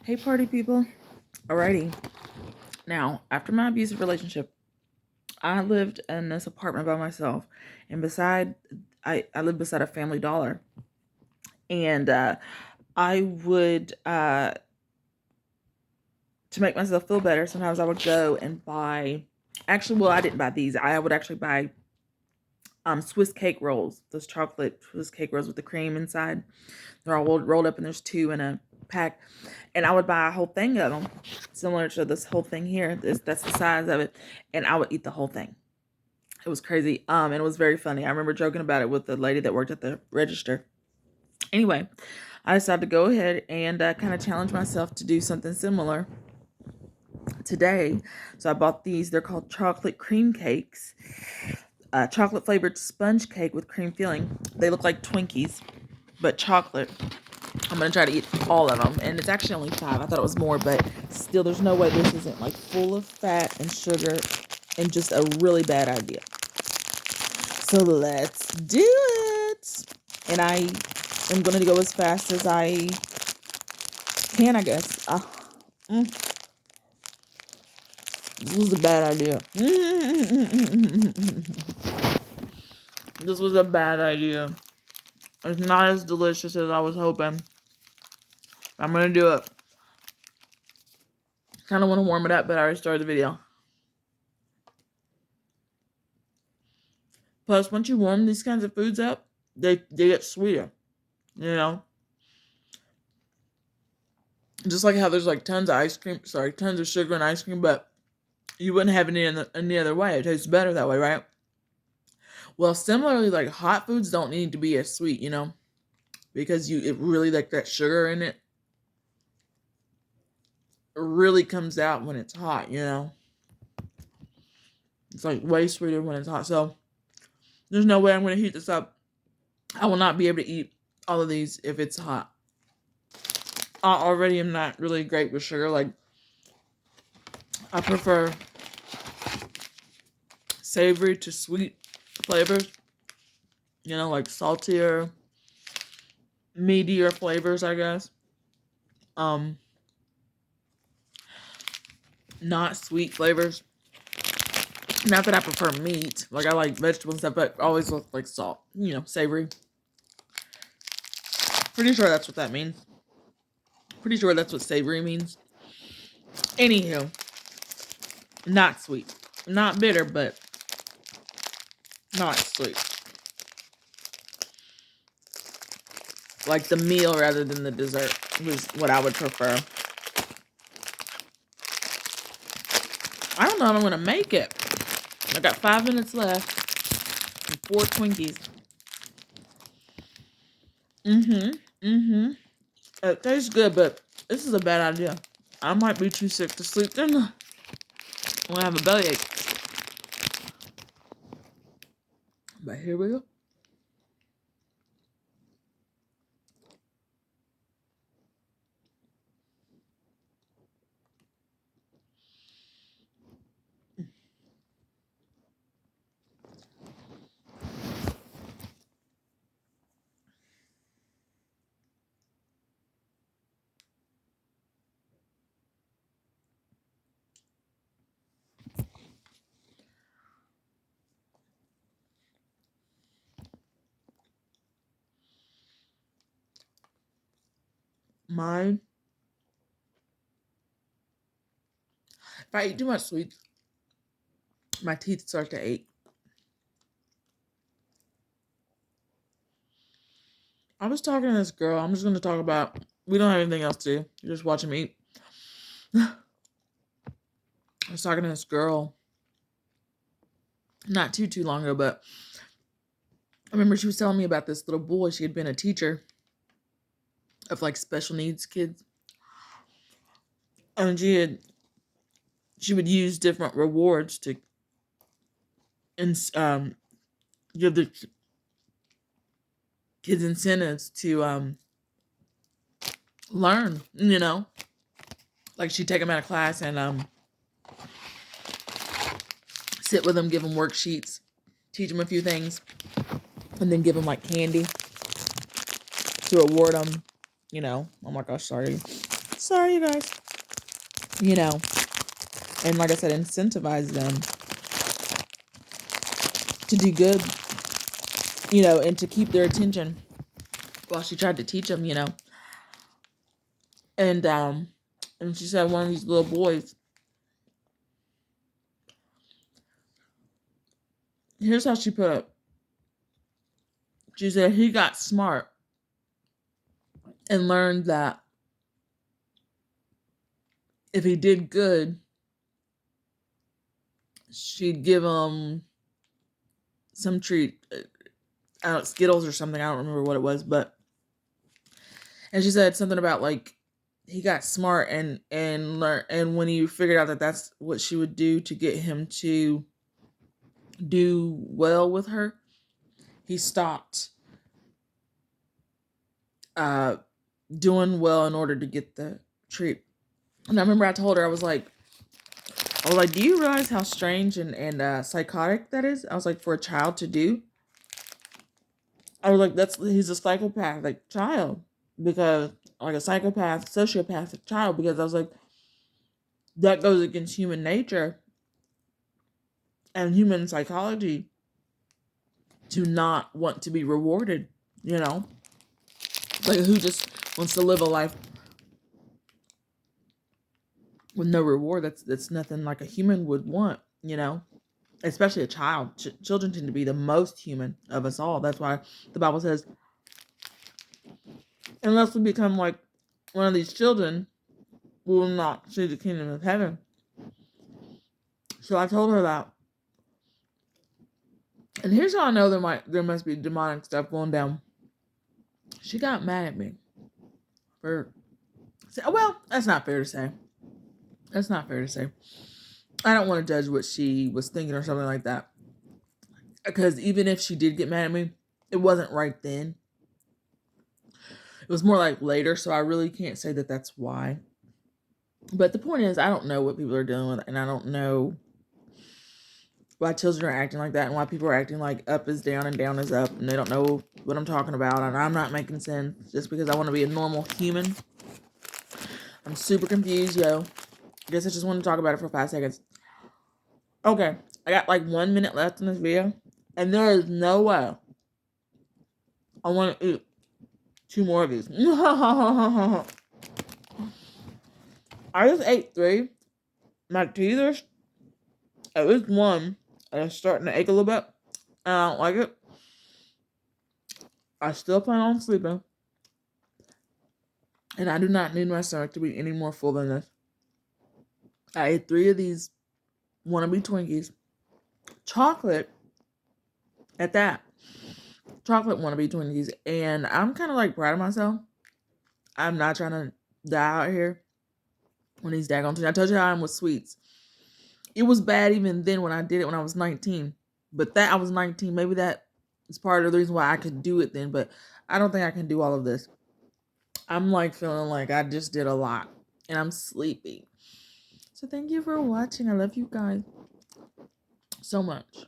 Hey, party people. Alrighty. Now, after my abusive relationship, I lived in this apartment by myself, and I lived beside a Family Dollar, and I would to make myself feel better. Sometimes I would go and buy. Actually, well, I didn't buy these. I would actually buy Swiss cake rolls, those chocolate Swiss cake rolls with the cream inside. They're all rolled up, and there's two in a pack. And I would buy a whole thing of them, similar to this whole thing here. That's the size of it, and I would eat the whole thing. It was crazy. And it was very funny. I remember joking about it with the lady that worked at the register. Anyway, I decided to go ahead and kind of challenge myself to do something similar today. So I bought these. They're called chocolate cream cakes. Chocolate flavored sponge cake with cream filling. They look like Twinkies, but chocolate. I'm going to try to eat all of them. And it's actually only 5. I thought it was more, but still, there's no way this isn't like full of fat and sugar and just a really bad idea. So let's do it. And I am going to go as fast as I can, I guess. This was a bad idea. This was a bad idea. It's not as delicious as I was hoping. I'm going to do it. Kind of want to warm it up, but I already started the video. Plus, once you warm these kinds of foods up, they get sweeter. You know? Just like how there's like tons of sugar in ice cream, but you wouldn't have any other way. It tastes better that way, right? Well, similarly, like hot foods don't need to be as sweet, you know? Because it really, like that sugar in it really comes out when it's hot, you know? It's like way sweeter when it's hot. So there's no way I'm going to heat this up. I will not be able to eat all of these if it's hot. I already am not really great with sugar. Like, I prefer savory to sweet flavors. You know, like saltier, meatier flavors, I guess. Not sweet flavors. Not that I prefer meat. Like, I like vegetables and stuff, but always look like salt. You know, savory. Pretty sure that's what that means. Pretty sure that's what savory means. Anywho. Not sweet. Not bitter, but not sweet. Like the meal rather than the dessert was what I would prefer. I don't know if I'm going to make it. I got 5 minutes left and 4 Twinkies. It tastes good, but this is a bad idea. I might be too sick to sleep then. I'm going to have a bellyache. But here we go. If I eat too much sweets, my teeth start to ache. I was talking to this girl. I'm just going to talk about, we don't have anything else to do. You're just watching me eat. I was talking to this girl not too long ago, but I remember she was telling me about this little boy. She had been a teacher of like special needs kids. And she would use different rewards to give the kids incentives to learn, you know? Like she'd take them out of class and sit with them, give them worksheets, teach them a few things, and then give them like candy to reward them, you know. Oh my gosh, sorry. Sorry, you guys. You know, and like I said, incentivize them to do good, you know, and to keep their attention while she tried to teach them, you know. And she said one of these little boys, here's how she put it. She said he got smart and learned that if he did good, she'd give him some treat, Skittles or something. I don't remember what it was, but and she said something about like he got smart and learn, and when he figured out that that's what she would do to get him to do well with her, he stopped doing well in order to get the treat. And I remember I told her, I was like, do you realize how strange and psychotic that is? I was like, for a child to do. I was like, he's a psychopathic child, because like a psychopath, sociopathic child, because I was like, that goes against human nature and human psychology to not want to be rewarded, you know? Like, who just wants to live a life with no reward? That's nothing like a human would want, you know? Especially a child. Children tend to be the most human of us all. That's why the Bible says, unless we become like one of these children, we will not see the kingdom of heaven. So I told her that. And here's how I know there must be demonic stuff going down. She got mad at me well, that's not fair to say. That's not fair to say. I don't want to judge what she was thinking or something like that. Because even if she did get mad at me, it wasn't right then. It was more like later, so I really can't say that that's why. But the point is, I don't know what people are dealing with, and I don't know why children are acting like that, and why people are acting like up is down and down is up, and they don't know what I'm talking about, and I'm not making sense just because I want to be a normal human. I'm super confused, yo. I guess I just want to talk about it for 5 seconds. Okay, I got like 1 minute left in this video, and there is no way I want to eat 2 more of these. I just ate 3. My teeth are, at least one, is starting to ache a little bit. And I don't like it. I still plan on sleeping. And I do not need my stomach to be any more full than this. I ate 3 of these wannabe Twinkies. Chocolate, at that. Chocolate wannabe Twinkies. And I'm kind of like proud of myself. I'm not trying to die out here on these daggone things. I told you how I am with sweets. It was bad even then when I did it when I was 19. But that I was 19. Maybe that is part of the reason why I could do it then. But I don't think I can do all of this. I'm like feeling like I just did a lot. And I'm sleepy. So thank you for watching. I love you guys so much.